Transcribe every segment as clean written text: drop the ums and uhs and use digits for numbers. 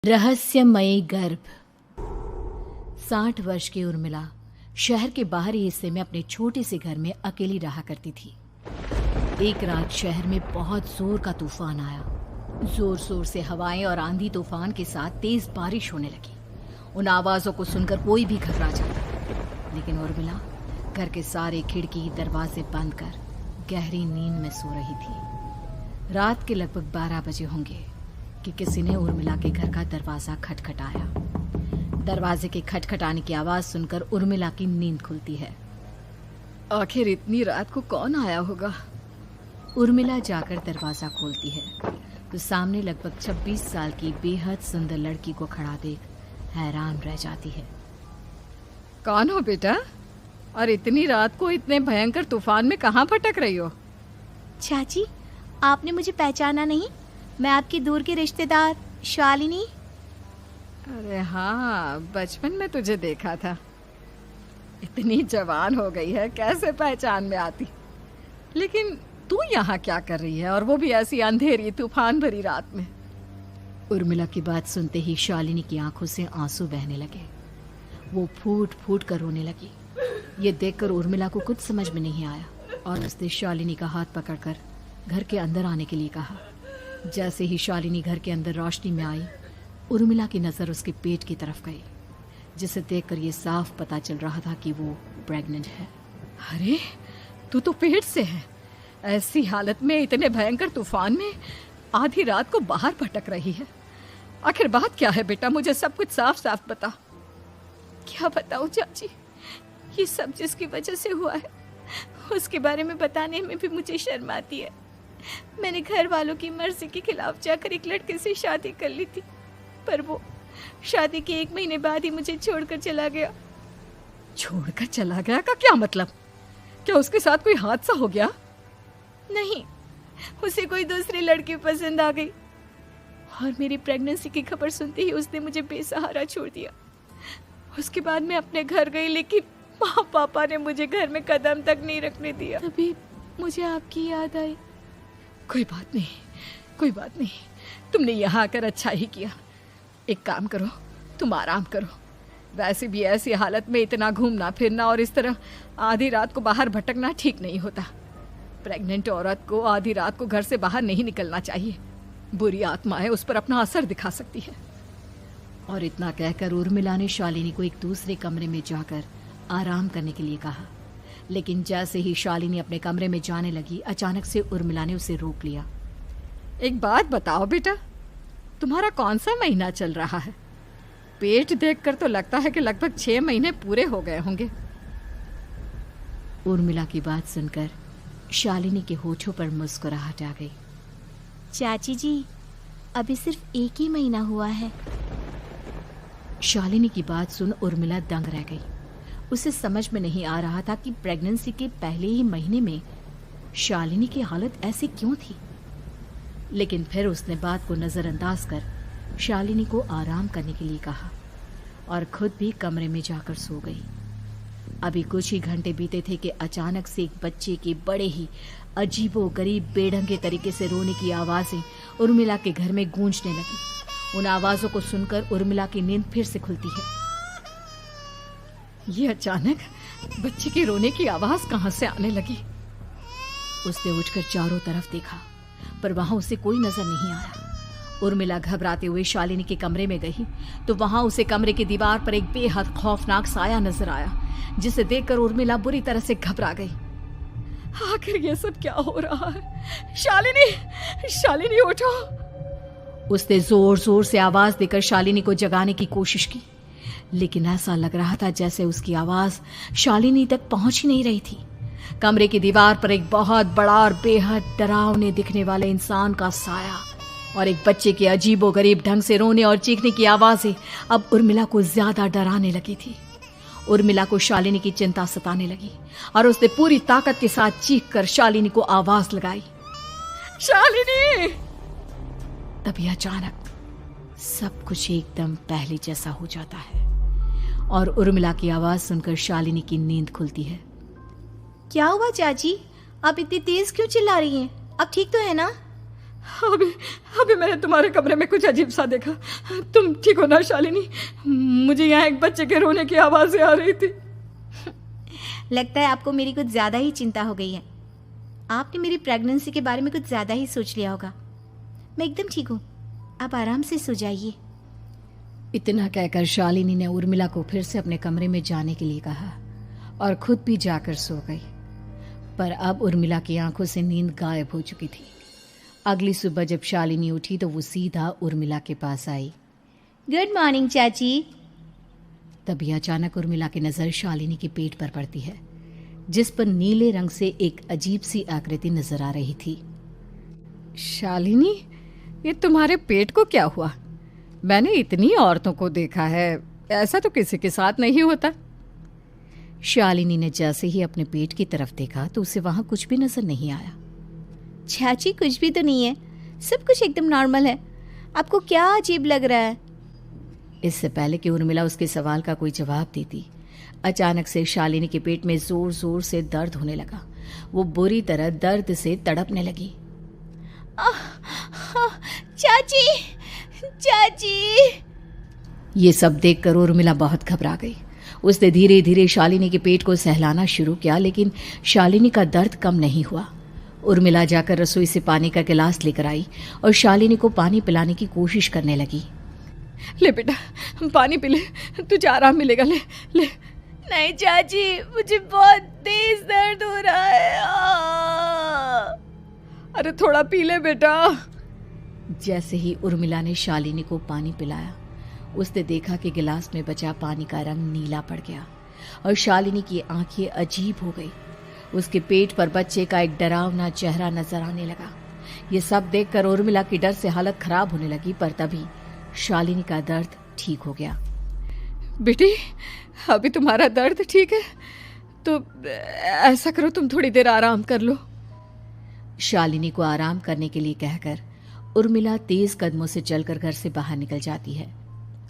रहस्यमयी गर्भ। 60 वर्ष की उर्मिला शहर के बाहरी हिस्से में अपने छोटे से घर में अकेली रहा करती थी। एक रात शहर में बहुत जोर का तूफान आया। जोर जोर से हवाएं और आंधी तूफान के साथ तेज बारिश होने लगी। उन आवाजों को सुनकर कोई भी घबरा जाता, लेकिन उर्मिला घर के सारे खिड़की दरवाजे बंद कर गहरी नींद में सो रही थी। रात के लगभग 12 बजे होंगे कि किसी ने उर्मिला के घर का दरवाजा खटखटाया। दरवाजे के खटखटाने की आवाज सुनकर उर्मिला की नींद खुलती है। आखिर इतनी रात को कौन आया होगा? उर्मिला जाकर दरवाजा खोलती है तो सामने लगभग 26 साल की बेहद सुंदर लड़की को खड़ा देख हैरान रह जाती है। कौन हो बेटा, और इतनी रात को इतने भयंकर तूफान में कहाँ भटक रही हो? चाची, आपने मुझे पहचाना नहीं? मैं आपकी दूर की रिश्तेदार शालिनी। अरे हाँ, बचपन में तुझे देखा था। इतनी जवान हो गई है, कैसे पहचान में आती। लेकिन तू यहाँ क्या कर रही है, और वो भी ऐसी अंधेरी तूफान भरी रात में? उर्मिला की बात सुनते ही शालिनी की आंखों से आंसू बहने लगे। वो फूट फूट कर रोने लगी। ये देखकर उर्मिला को कुछ समझ में नहीं आया और उसने शालिनी का हाथ पकड़कर घर के अंदर आने के लिए कहा। जैसे ही शालिनी घर के अंदर रोशनी में आई, उर्मिला की नज़र उसके पेट की तरफ गई, जिसे देखकर ये साफ पता चल रहा था कि वो प्रेग्नेंट है। अरे, तू तो पेट से है। ऐसी हालत में इतने भयंकर तूफान में आधी रात को बाहर भटक रही है। आखिर बात क्या है बेटा, मुझे सब कुछ साफ साफ बता। क्या बताऊं चाची, ये सब जिसकी वजह से हुआ है उसके बारे में बताने में भी मुझे शर्म आती है। मैंने घर वालों की मर्जी के खिलाफ जाकर एक लड़के से शादी कर ली थी, पर वो शादी के 1 महीने बाद ही मुझे छोड़कर चला गया। छोड़कर चला गया का क्या मतलब? क्या उसके साथ कोई हादसा हो गया? नहीं, उसे कोई दूसरी लड़की पसंद आ गई और मेरी प्रेगनेंसी की खबर सुनते ही उसने मुझे बेसहारा छोड़ दिया। उसके बाद मैं अपने घर गई, लेकिन माँ पापा ने मुझे घर में कदम तक नहीं रखने दिया। तभी मुझे आपकी याद आई। कोई बात नहीं, कोई बात नहीं, तुमने यहाँ आकर अच्छा ही किया। एक काम करो, तुम आराम करो। वैसे भी ऐसी हालत में इतना घूमना फिरना और इस तरह आधी रात को बाहर भटकना ठीक नहीं होता। प्रेग्नेंट औरत को आधी रात को घर से बाहर नहीं निकलना चाहिए। बुरी आत्माएं उस पर अपना असर दिखा सकती है। और इतना कहकर उर्मिला ने शालिनी को एक दूसरे कमरे में जाकर आराम करने के लिए कहा। लेकिन जैसे ही शालिनी अपने कमरे में जाने लगी, अचानक से उर्मिला ने उसे रोक लिया। एक बात बताओ बेटा, तुम्हारा कौन सा महीना चल रहा है? पेट देखकर तो लगता है कि लगभग 6 महीने पूरे हो गए होंगे। उर्मिला की बात सुनकर शालिनी के होठों पर मुस्कुराहट आ गई। चाची जी, अभी सिर्फ 1 ही महीना हुआ है। शालिनी की बात सुन उर्मिला दंग रह गई। उसे समझ में नहीं आ रहा था कि प्रेगनेंसी के पहले ही महीने में शालिनी की हालत ऐसी क्यों थी। लेकिन फिर उसने बात को नजरअंदाज कर शालिनी को आराम करने के लिए कहा और खुद भी कमरे में जाकर सो गई। अभी कुछ ही घंटे बीते थे कि अचानक से एक बच्चे के बड़े ही अजीबोगरीब बेढंगे तरीके से रोने की आवाजें उर्मिला के घर में गूंजने लगी। उन आवाजों को सुनकर उर्मिला की नींद फिर से खुलती है। ये अचानक बच्चे के रोने की आवाज कहां से आने लगी? उसने उठकर चारों तरफ देखा, पर वहां उसे कोई नजर नहीं आया। उर्मिला घबराते हुए शालिनी के कमरे में गई तो वहां उसे कमरे की दीवार पर एक बेहद खौफनाक साया नजर आया, जिसे देखकर उर्मिला बुरी तरह से घबरा गई। आखिर ये सब क्या हो रहा है? शालिनी, शालिनी उठो! उसने जोर जोर से आवाज देकर शालिनी को जगाने की कोशिश की, लेकिन ऐसा लग रहा था जैसे उसकी आवाज शालिनी तक पहुंच ही नहीं रही थी। कमरे की दीवार पर एक बहुत बड़ा और बेहद डरावने दिखने वाले इंसान का साया और एक बच्चे के अजीबोगरीब ढंग से रोने और चीखने की आवाजें अब उर्मिला को ज्यादा डराने लगी थी। उर्मिला को शालिनी की चिंता सताने लगी और उसने पूरी ताकत के साथ चीखकर शालिनी को आवाज लगाई, शालिनी! तभी अचानक सब कुछ एकदम पहले जैसा हो जाता है और उर्मिला की आवाज सुनकर शालिनी की नींद खुलती है। क्या हुआ चाची, आप इतनी तेज क्यों चिल्ला रही हैं? अब ठीक तो है ना? अभी अभी मैंने तुम्हारे कमरे में कुछ अजीब सा देखा। तुम ठीक हो ना शालिनी? मुझे यहाँ एक बच्चे के रोने की आवाज़ें आ रही थी। लगता है आपको मेरी कुछ ज़्यादा ही चिंता हो गई है। आपने मेरी प्रेगनेंसी के बारे में कुछ ज़्यादा ही सोच लिया होगा। मैं एकदम ठीक हूँ, आप आराम से सो जाइए। इतना कहकर शालिनी ने उर्मिला को फिर से अपने कमरे में जाने के लिए कहा और खुद भी जाकर सो गई। पर अब उर्मिला की आंखों से नींद गायब हो चुकी थी। अगली सुबह जब शालिनी उठी तो वो सीधा उर्मिला के पास आई। गुड मॉर्निंग चाची। तभी अचानक उर्मिला की नज़र शालिनी के पेट पर पड़ती है, जिस पर नीले रंग से एक अजीब सी आकृति नजर आ रही थी। शालिनी, ये तुम्हारे पेट को क्या हुआ? मैंने इतनी औरतों को देखा है, ऐसा तो किसी के साथ नहीं होता। शालिनी ने जैसे ही अपने पेट की तरफ देखा तो उसे वहां कुछ भी नजर नहीं आया। चाची कुछ भी तो नहीं है, सब कुछ एकदम नॉर्मल है। आपको क्या अजीब लग रहा है? इससे पहले कि उर्मिला उसके सवाल का कोई जवाब देती, अचानक से शालिनी के पेट में जोर जोर से दर्द होने लगा। वो बुरी तरह दर्द से तड़पने लगी। चाची, चाची। ये सब देखकर उर्मिला बहुत घबरा गई। उसने धीरे धीरे शालिनी के पेट को सहलाना शुरू किया, लेकिन शालिनी का दर्द कम नहीं हुआ। उर्मिला जाकर रसोई से पानी का गिलास लेकर आई और शालिनी को पानी पिलाने की कोशिश करने लगी। ले बेटा, पानी पी ले, तुझे आराम मिलेगा। ले ले। नहीं चाची, मुझे बहुत तेज दर्द हो रहा है। अरे थोड़ा पी ले बेटा। जैसे ही उर्मिला ने शालिनी को पानी पिलाया, उसने देखा कि गिलास में बचा पानी का रंग नीला पड़ गया और शालिनी की आंखें अजीब हो गई। उसके पेट पर बच्चे का एक डरावना चेहरा नजर आने लगा। ये सब देखकर उर्मिला की डर से हालत खराब होने लगी, पर तभी शालिनी का दर्द ठीक हो गया। बेटी, अभी तुम्हारा दर्द ठीक है तो ऐसा करो, तुम थोड़ी देर आराम कर लो। शालिनी को आराम करने के लिए कहकर उर्मिला तेज कदमों से चलकर घर से बाहर निकल जाती है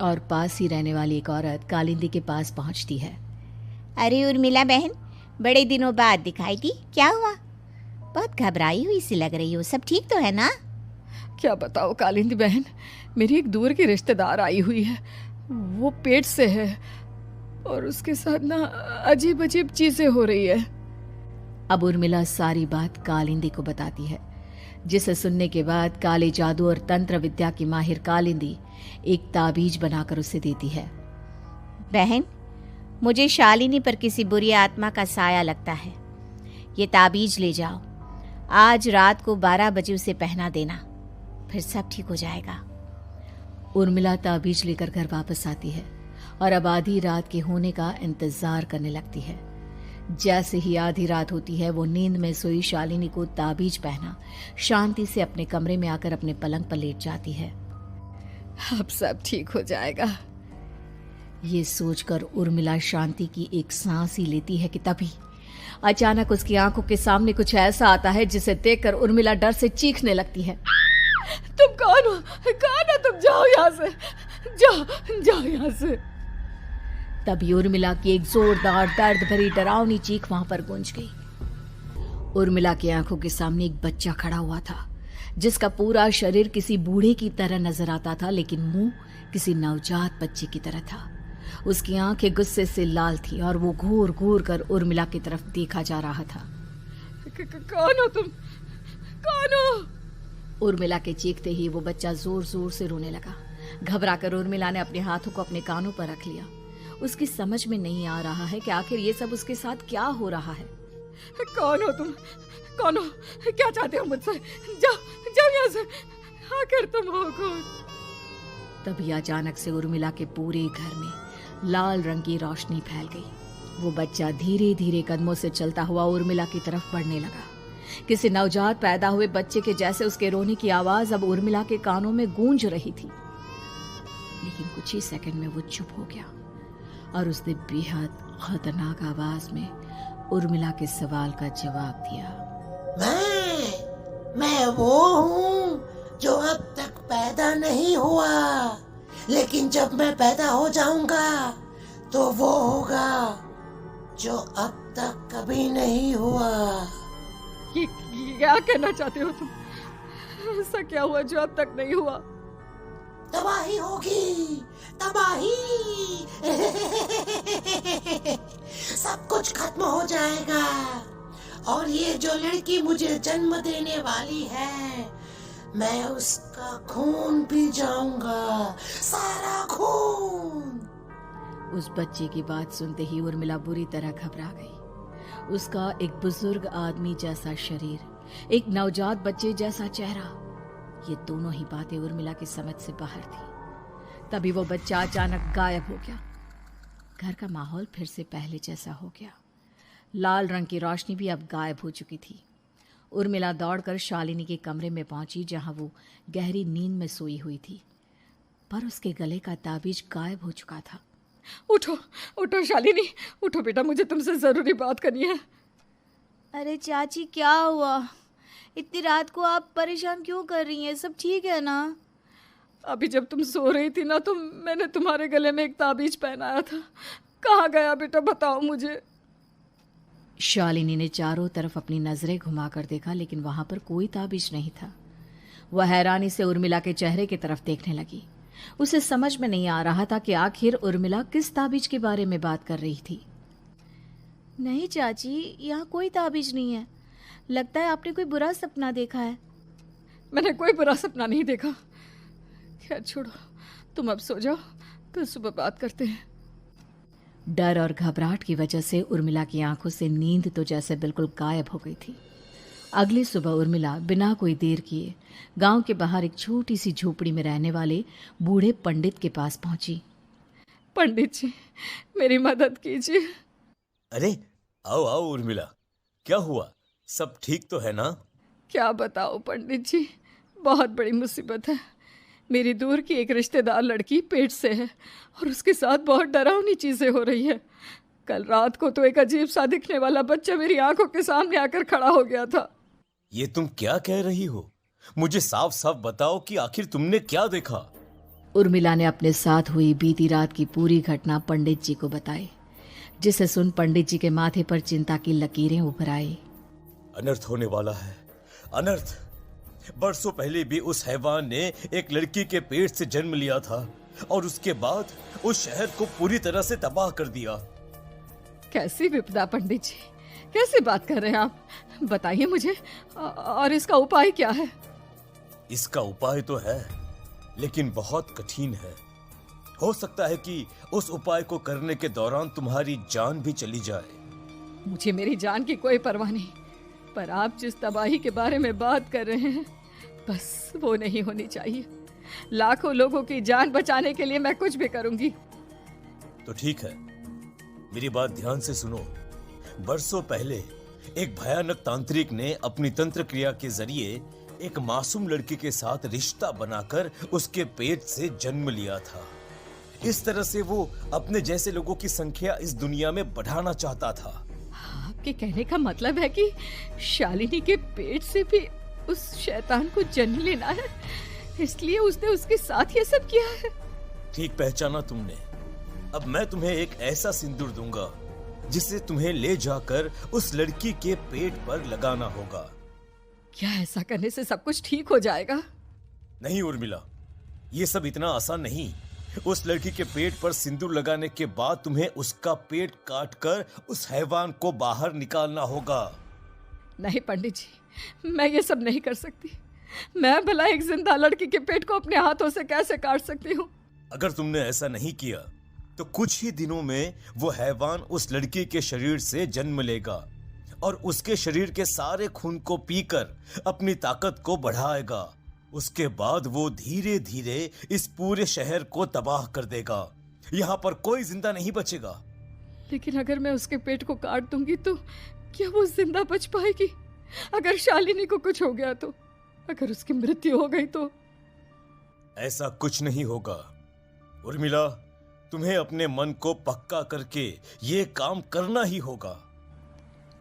और पास ही रहने वाली एक औरत कालिंदी के पास पहुंचती है। अरे उर्मिला बहन, बड़े दिनों बाद दिखाई दी, क्या हुआ? बहुत घबराई हुई सी लग रही हो, सब ठीक तो है ना? क्या बताओ कालिंदी बहन, मेरी एक दूर की रिश्तेदार आई हुई है। वो पेट से है और उसके साथ ना अजीब अजीब चीजें हो रही है। अब उर्मिला सारी बात कालिंदी को बताती है, जिसे सुनने के बाद काले जादू और तंत्र विद्या की माहिर कालिंदी एक ताबीज बनाकर उसे देती है। बहन, मुझे शालिनी पर किसी बुरी आत्मा का साया लगता है। ये ताबीज ले जाओ, आज रात को 12 बजे उसे पहना देना, फिर सब ठीक हो जाएगा। उर्मिला ताबीज लेकर घर वापस आती है और अब आधी रात के होने का इंतजार करने लगती है। जैसे ही आधी रात होती है, वो नींद में सोई शालिनी को ताबीज पहना शांति से अपने कमरे में आकर अपने पलंग पर लेट जाती है। अब सब ठीक हो जाएगा। ये सोचकर उर्मिला शांति की एक सांस ही लेती है कि तभी अचानक उसकी आंखों के सामने कुछ ऐसा आता है जिसे देखकर उर्मिला डर से चीखने लगती है। तुम कौन हो? कौन हो तुम? जाओ यहाँ से, जाओ जाओ यहाँ से। तभी उर्मिला की एक जोरदार दर्द भरी डरावनी चीख वहां पर गूंज गई। उर्मिला की आंखों के सामने एक बच्चा खड़ा हुआ था, जिसका पूरा शरीर किसी बूढ़े की तरह नजर आता था, लेकिन मुंह किसी नवजात बच्चे की तरह था। उसकी आंखें गुस्से से लाल थी और वो घूर घूर कर उर्मिला की तरफ देखा जा रहा था। कौन हो तुम? कौन हो? उर्मिला के चीखते ही वो बच्चा जोर जोर से रोने लगा। घबराकर उर्मिला ने अपने हाथों को अपने कानों पर रख लिया। उसकी समझ में नहीं आ रहा है कि आखिर ये सब उसके साथ क्या हो रहा है। कौन हो तुम? कौन हो? क्या चाहते हो मुझसे? जाओ जाओ यहाँ से, आखिर तुम हो कौन? तभी अचानक से उर्मिला के पूरे घर में लाल रंग की रोशनी फैल गई। वो बच्चा धीरे धीरे कदमों से चलता हुआ उर्मिला की तरफ बढ़ने लगा। किसी नवजात पैदा हुए बच्चे के जैसे उसके रोने की आवाज अब उर्मिला के कानों में गूंज रही थी। लेकिन कुछ ही सेकंड में वो चुप हो गया और उसने बेहद खतरनाक आवाज में उर्मिला के सवाल का जवाब दिया। मैं वो हूँ जो अब तक पैदा नहीं हुआ, लेकिन जब मैं पैदा हो जाऊंगा तो वो होगा जो अब तक कभी नहीं हुआ। ये क्या कहना चाहते हो तुम? ऐसा क्या हुआ जो अब तक नहीं हुआ? तबाही होगी, तबाही। सब कुछ खत्म हो जाएगा और ये जो लड़की मुझे जन्म देने वाली है, मैं उसका खून पी जाऊंगा, सारा खून। उस बच्चे की बात सुनते ही उर्मिला बुरी तरह घबरा गई। उसका एक बुजुर्ग आदमी जैसा शरीर, एक नवजात बच्चे जैसा चेहरा, ये दोनों ही बातें उर्मिला की समझ से बाहर थी। तभी वो बच्चा अचानक गायब हो गया। घर का माहौल फिर से पहले जैसा हो गया। लाल रंग की रोशनी भी अब गायब हो चुकी थी। उर्मिला दौड़कर शालिनी के कमरे में पहुंची, जहां वो गहरी नींद में सोई हुई थी, पर उसके गले का ताबीज गायब हो चुका था। उठो उठो शालिनी, उठो बेटा, मुझे तुमसे जरूरी बात करनी है। अरे चाची, क्या हुआ? इतनी रात को आप परेशान क्यों कर रही हैं? सब ठीक है ना? अभी जब तुम सो रही थी ना, तो मैंने तुम्हारे गले में एक ताबीज पहनाया था। कहाँ गया बेटा, बताओ मुझे। शालिनी ने चारों तरफ अपनी नजरें घुमाकर देखा, लेकिन वहां पर कोई ताबीज नहीं था। वह हैरानी से उर्मिला के चेहरे की तरफ देखने लगी। उसे समझ में नहीं आ रहा था कि आखिर उर्मिला किस ताबीज के बारे में बात कर रही थी। नहीं चाची, यहाँ कोई ताबीज नहीं है। लगता है आपने कोई बुरा सपना देखा है। मैंने कोई बुरा सपना नहीं देखा। खैर छोड़ो, तुम अब सो जाओ, कल सुबह बात करते हैं। डर और घबराहट की वजह से उर्मिला की आंखों से नींद तो जैसे बिल्कुल गायब हो गई थी। अगली सुबह उर्मिला बिना कोई देर किए गांव के बाहर एक छोटी सी झोपड़ी में रहने वाले बूढ़े पंडित के पास पहुंची। पंडित जी, मेरी मदद कीजिए। अरे आओ आओ उर्मिला, क्या हुआ? सब ठीक तो है ना? क्या बताओ पंडित जी, बहुत बड़ी मुसीबत है। मेरी दूर की एक रिश्तेदार लड़की पेट से है और उसके साथ बहुत डरावनी चीजें हो रही है। कल रात को तो एक अजीब सा दिखने वाला बच्चा मेरी आंखों के सामने आकर खड़ा हो गया था। ये तुम क्या कह रही हो? मुझे साफ साफ बताओ कि आखिर तुमने क्या देखा? उर्मिला ने अपने साथ हुई बीती रात की पूरी घटना पंडित जी को बताई, जिसे सुन पंडित जी के माथे पर चिंता की लकीरें उभर आई। अनर्थ होने वाला है, अनर्थ। बरसों पहले भी उस हैवान ने एक लड़की के पेट से जन्म लिया था और उसके बाद उस शहर को पूरी तरह से तबाह कर दिया। कैसी विपदा पंडित जी, कैसी बात कर रहे हैं आप? बताइए मुझे, और इसका उपाय क्या है? इसका उपाय तो है, लेकिन बहुत कठिन है। हो सकता है कि उस उपाय को करने के दौरान तुम्हारी जान भी चली जाए। मुझे मेरी जान की कोई परवाह नहीं, पर आप जिस तबाही के बारे में बात कर रहे हैं, बस वो नहीं होनी चाहिए। लाखों लोगों की जान बचाने के लिए मैं कुछ भी करूंगी। तो ठीक है, मेरी बात ध्यान से सुनो। बरसों पहले एक भयानक तांत्रिक ने अपनी तंत्र क्रिया के जरिए एक मासूम लड़की के साथ रिश्ता बनाकर उसके पेट से जन्म लिया था। इस तरह से वो अपने जैसे लोगों की संख्या इस दुनिया में बढ़ाना चाहता था। आपके कहने का मतलब है कि शालिनी के पेट से भी उस शैतान को जन्म लेना है, इसलिए उसने उसके साथ ये सब किया है। ठीक पहचाना तुमने। अब मैं तुम्हें एक ऐसा सिंदूर दूंगा जिसे तुम्हें ले जाकर उस लड़की के पेट पर लगाना होगा। क्या ऐसा करने से सब कुछ ठीक हो जाएगा? नहीं उर्मिला, ये सब इतना आसान नहीं। उस लड़की के पेट पर सिंदूर लगाने के बाद तुम्हें उसका पेट काटकर उस हैवान को बाहर निकालना होगा। नहीं पंडित जी, मैं ये सब नहीं कर सकती। मैं भला एक जिंदा लड़की के पेट को अपने हाथों से कैसे काट सकती हूँ? अगर तुमने ऐसा नहीं किया तो कुछ ही दिनों में वो हैवान उस लड़की के शरीर से जन्म लेगा और उसके शरीर के सारे खून को पीकर अपनी ताकत को बढ़ाएगा। उसके बाद वो धीरे धीरे इस पूरे शहर को तबाह कर देगा। यहाँ पर कोई जिंदा नहीं बचेगा। लेकिन अगर मैं उसके पेट को काट दूंगी तो क्या वो जिंदा बच पाएगी? अगर शालिनी को कुछ हो गया तो, अगर उसकी मृत्यु हो गई तो? ऐसा कुछ नहीं होगा उर्मिला, तुम्हें अपने मन को पक्का करके ये काम करना ही होगा।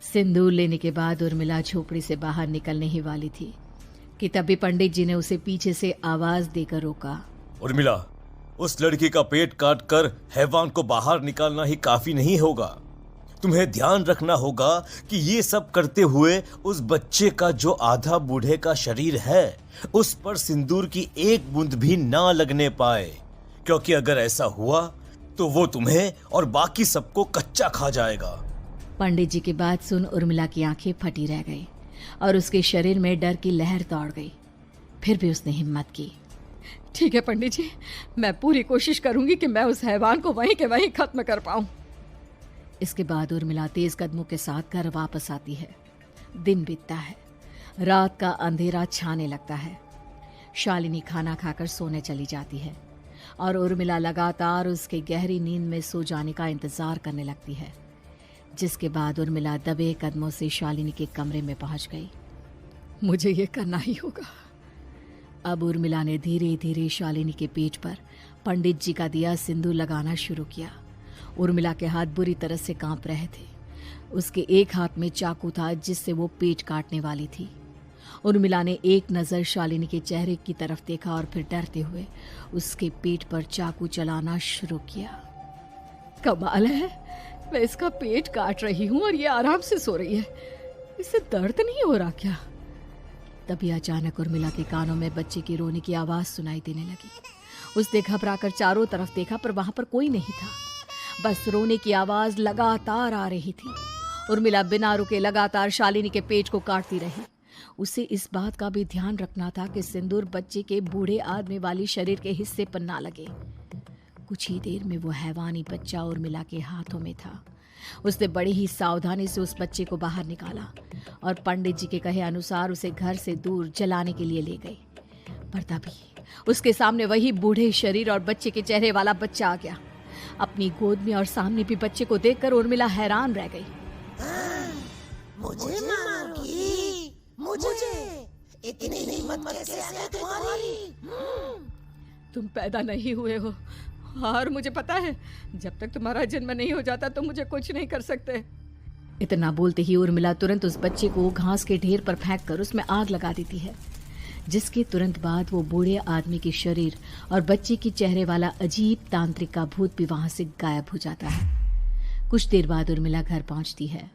सिंदूर लेने के बाद उर्मिला झोपड़ी से बाहर निकलने ही वाली थी कि तभी पंडित जी ने उसे पीछे से आवाज देकर रोका। उर्मिला, उस लड़की का पेट काटकर हैवान को बाहर निकालना ही काफी नहीं होगा। तुम्हें ध्यान रखना होगा कि ये सब करते हुए उस बच्चे का जो आधा बूढ़े का शरीर है उस पर सिंदूर की एक बूंद भी ना लगने पाए, क्योंकि अगर ऐसा हुआ तो वो तुम्हें और बाकी सबको कच्चा खा जाएगा। पंडित जी की बात सुन उर्मिला की आंखें फटी रह गई और उसके शरीर में डर की लहर दौड़ गई। फिर भी उसने हिम्मत की। ठीक है पंडित जी, मैं पूरी कोशिश करूंगी कि मैं उस हैवान को वहीं के वहीं खत्म कर पाऊं। इसके बाद उर्मिला तेज कदमों के साथ घर वापस आती है। दिन बीतता है, रात का अंधेरा छाने लगता है। शालिनी खाना खाकर सोने चली जाती है और उर्मिला लगातार उसके गहरी नींद में सो जाने का इंतजार करने लगती है। जिसके बाद उर्मिला दबे कदमों से शालिनी के कमरे में पहुंच गई। मुझे ये करना ही होगा। अब उर्मिला ने धीरे धीरे शालिनी के पेट पर पंडित जी का दिया सिंदूर लगाना शुरू किया। उर्मिला के हाथ बुरी तरह से कांप रहे थे। उसके एक हाथ में चाकू था जिससे वो पेट काटने वाली थी। उर्मिला ने एक नज़र शालिनी के चेहरे की तरफ देखा और फिर डरते हुए उसके पेट पर चाकू चलाना शुरू किया। कमाल है, मैं इसका पेट काट रही हूँ और ये आराम से सो रही है। इसे दर्द नहीं हो रहा क्या? तभी अचानक उर्मिला के कानों में बच्चे की रोने की आवाज सुनाई देने लगी। उसने घबराकर चारों तरफ देखा पर वहां पर कोई नहीं था। बस रोने की आवाज लगातार आ रही थी। उर्मिला बिना रुके लगातार शालिनी के पेट को काटती रही। उसे इस बात का भी ध्यान रखना था कि सिंदूर बच्चे के बूढ़े आदमी वाली शरीर के हिस्से पर ना लगे। कुछ ही देर में वो हैवानी बच्चा उर्मिला के हाथों में था। उसने बड़ी ही सावधानी से उस बच्चे को बाहर निकाला और पंडित जी के कहे अनुसार उसे घर से दूर जलाने के लिए ले गई। पर तभी उसके सामने वही बूढ़े शरीर और बच्चे के चेहरे वाला बच्चा आ गया। अपनी गोद में और सामने भी बच्चे को देखकर उर्मिला हैरान रह गई। मुझे मारोगी? मुझे इतनी हिम्मत कैसे आ गई तुम्हारी? तुम पैदा नहीं हुए हो और मुझे पता है जब तक तुम्हारा जन्म नहीं हो जाता तो मुझे कुछ नहीं कर सकते। इतना बोलते ही उर्मिला तुरंत उस बच्चे को घास के ढेर पर फेंक कर उसमें आग लगा देती है। जिसके तुरंत बाद वो बूढ़े आदमी के शरीर और बच्चे के चेहरे वाला अजीब तांत्रिक का भूत भी वहां से गायब हो जाता है। कुछ देर बाद उर्मिला घर पहुंचती है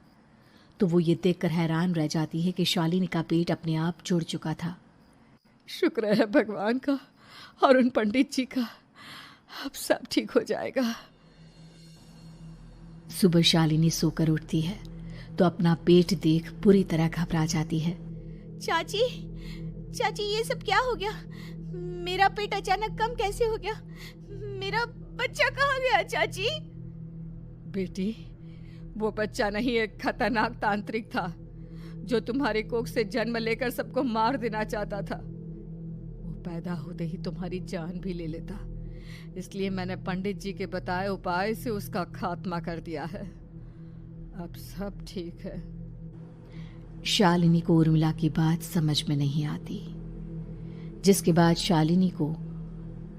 तो वो ये देखकर हैरान रह जाती है कि शालिनी का पेट अपने आप जुड़ चुका था। शुक्र है भगवान का और उन पंडित जी का, अब सब ठीक हो जाएगा। सुबह शालिनी सोकर उठती है तो अपना पेट देख बुरी तरह घबरा जाती है। चाची, चाची ये सब क्या हो गया? मेरा पेट अचानक कम कैसे हो गया? मेरा बच्चा कहाँ गया चाची? बेटी, वो बच्चा नहीं, एक खतरनाक तांत्रिक था जो तुम्हारे कोख से जन्म लेकर सबको मार देना चाहता था। वो पैदा होते ही तुम्हारी जान भी ले लेता, इसलिए मैंने पंडित जी के बताए उपाय से उसका खात्मा कर दिया है। अब सब ठीक है। शालिनी को उर्मिला की बात समझ में नहीं आती। जिसके बाद शालिनी को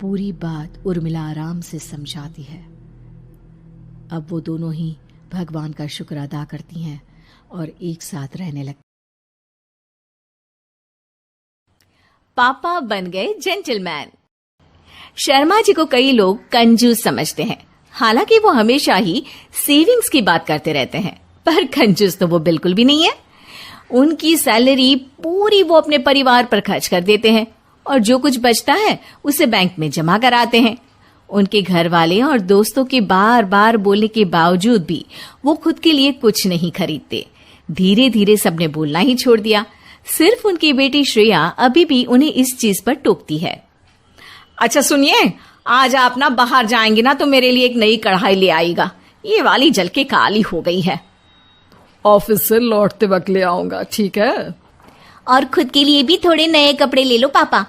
पूरी बात उर्मिला आराम से समझाती है। अब वो दोनों ही भगवान का शुक्र अदा करती हैं और एक साथ रहने लगती। पापा बन गए जेंटलमैन। शर्मा जी को कई लोग कंजूस समझते हैं, हालांकि वो हमेशा ही सेविंग्स की बात करते रहते हैं, पर कंजूस तो वो बिल्कुल भी नहीं है। उनकी सैलरी पूरी वो अपने परिवार पर खर्च कर देते हैं और जो कुछ बचता है उसे बैंक में जमा कराते हैं। उनके घर वाले और दोस्तों के बार बार बोलने के बावजूद भी वो खुद के लिए कुछ नहीं खरीदते। धीरे धीरे सबने बोलना ही छोड़ दिया। सिर्फ उनकी बेटी श्रेया अभी भी उन्हें इस चीज पर टोकती है। अच्छा सुनिए, आज आप ना बाहर जाएंगे ना तो मेरे लिए एक नई कढ़ाई ले आएगा, ये वाली जल के काली हो गई है। ऑफिस से लौटते वक्त ले आऊंगा, ठीक है? और खुद के लिए भी थोड़े नए कपड़े ले लो पापा।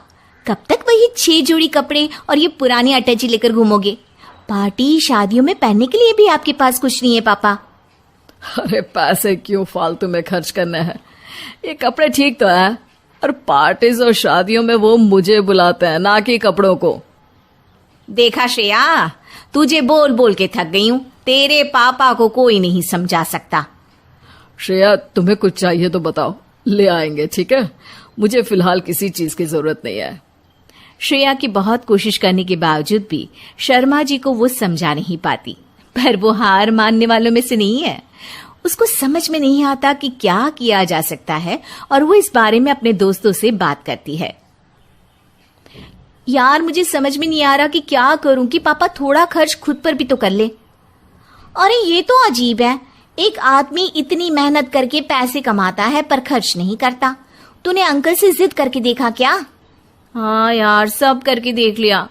कब तक वही 6 जोड़ी कपड़े और ये पुरानी अटैची लेकर घूमोगे? पार्टी शादियों में पहनने के लिए भी आपके पास कुछ नहीं है पापा। अरे पैसे क्यों फालतू में खर्च करने हैं? ये कपड़े ठीक तो है, और पार्टीज और शादियों में वो मुझे बुलाते हैं, ना कि कपड़ों को। देखा श्रेया, तुझे बोल बोल के थक गई हूँ। तेरे पापा को कोई नहीं समझा सकता। श्रेया, तुम्हें कुछ चाहिए तो बताओ, ले आएंगे, ठीक है? मुझे फिलहाल किसी चीज की जरूरत नहीं है। श्रेया की बहुत कोशिश करने के बावजूद भी शर्मा जी को वो समझा नहीं पाती। पर वो हार मानने वालों में से नहीं है। उसको समझ में नहीं आता कि क्या किया जा सकता है और वो इस बारे में अपने दोस्तों से बात करती है। यार मुझे समझ में नहीं आ रहा कि क्या करूं कि पापा थोड़ा खर्च खुद पर भी तो कर ले। अरे ये तो अजीब है, एक आदमी इतनी मेहनत करके पैसे कमाता है पर खर्च नहीं करता। तूने अंकल से जिद करके देखा क्या? हाँ यार, सब करके देख लिया।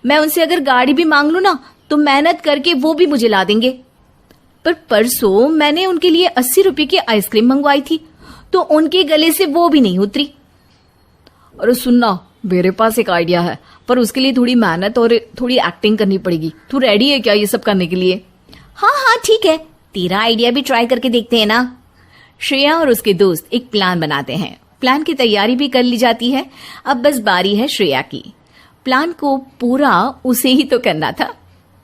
मैं उनसे अगर गाड़ी भी मांग लूं ना तो मेहनत करके वो भी मुझे ला देंगे। पर परसों मैंने उनके लिए 80 रुपए की आइसक्रीम मंगवाई थी तो उनके गले से वो भी नहीं उतरी। अरे सुनना, मेरे पास एक आइडिया है, पर उसके लिए थोड़ी मेहनत और थोड़ी एक्टिंग करनी पड़ेगी। तू रेडी है क्या ये सब करने के लिए? हाँ हाँ ठीक है, तेरा आइडिया भी ट्राई करके देखते हैं ना। श्रेया और उसके दोस्त एक प्लान बनाते हैं। प्लान की तैयारी भी कर ली जाती है। अब बस बारी है श्रेया की। प्लान को पूरा उसे ही तो करना था।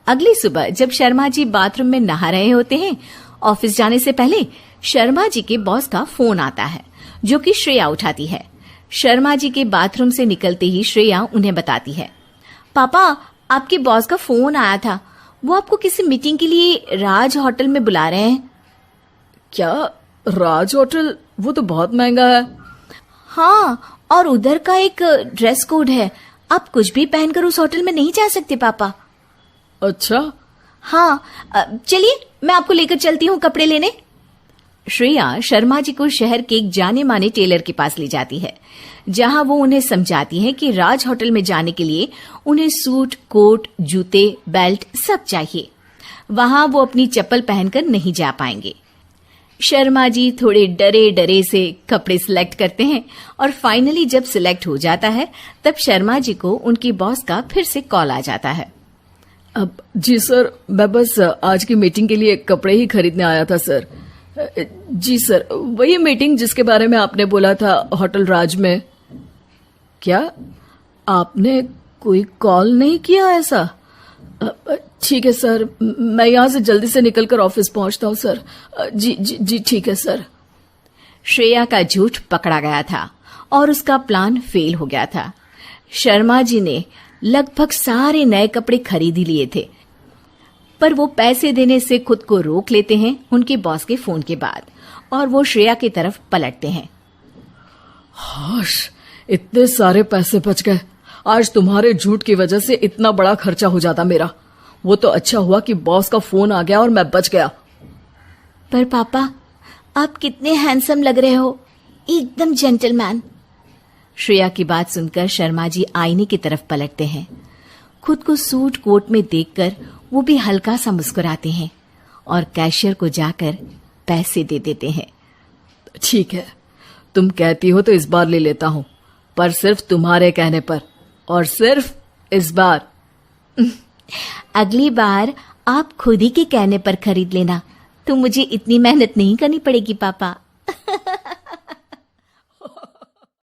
अगली सुबह जब शर्मा जी बाथरूम में नहा रहे होते हैं, ऑफिस जाने से पहले शर्मा जी के बॉस का फोन आता है जो कि श्रेया उठाती है। शर्मा जी के बाथरूम से निकलते ही श्रेया उन्हें बताती है, पापा आपके बॉस का फोन आया था, वो आपको किसी मीटिंग के लिए राज होटल में बुला रहे हैं। क्या? राज होटल? वो तो बहुत महंगा है। हाँ, और उधर का एक ड्रेस कोड है, आप कुछ भी पहनकर उस होटल में नहीं जा सकते पापा। अच्छा। हाँ, चलिए मैं आपको लेकर चलती हूँ कपड़े लेने। श्रेया शर्मा जी को शहर के एक जाने माने टेलर के पास ले जाती है, जहां वो उन्हें समझाती है कि राज होटल में जाने के लिए उन्हें सूट, कोट, जूते, बेल्ट सब चाहिए। वहां वो अपनी चप्पल पहनकर नहीं जा पाएंगे। शर्मा जी थोड़े डरे डरे से कपड़े सिलेक्ट करते हैं और फाइनली जब सिलेक्ट हो जाता है तब शर्मा जी को उनकी बॉस का फिर से कॉल आ जाता है। अब जी सर, मैं बस आज की मीटिंग के लिए कपड़े ही खरीदने आया था सर। जी सर, वही मीटिंग जिसके बारे में आपने बोला था होटल राज में। क्या आपने कोई कॉल नहीं किया ऐसा? ठीक है सर, मैं यहाँ से जल्दी से निकलकर ऑफिस पहुंचता हूँ सर। जी जी जी ठीक है सर। श्रेया का झूठ पकड़ा गया था और उसका प्लान फेल हो गया था। शर्मा जी ने लगभग सारे नए कपड़े खरीद ही लिए थे, पर वो पैसे देने से खुद को रोक लेते हैं उनके बॉस के फोन के बाद, और वो श्रेया की तरफ पलटते हैं। हाश, इतने सारे पैसे बच गए। आज तुम्हारे झूठ की वजह से इतना बड़ा खर्चा हो जाता मेरा। वो तो अच्छा हुआ कि बॉस का फोन आ गया और मैं बच गया। पर पापा, आप कितने हैंडसम लग रहे हो, एकदम जेंटलमैन। श्रेया की बात सुनकर शर्मा जी आईने की तरफ पलटते हैं। खुद को सूट कोट में देखकर वो भी हल्का सा मुस्कुराते हैं और कैशियर को जाकर पैसे दे देते हैं। ठीक है, तुम कहती हो तो इस बार ले लेता हूँ, पर सिर्फ तुम्हारे कहने पर, और सिर्फ इस बार। अगली बार आप खुद ही के कहने पर खरीद लेना, तो मुझे इतनी मेहनत नहीं करनी पड़ेगी पापा।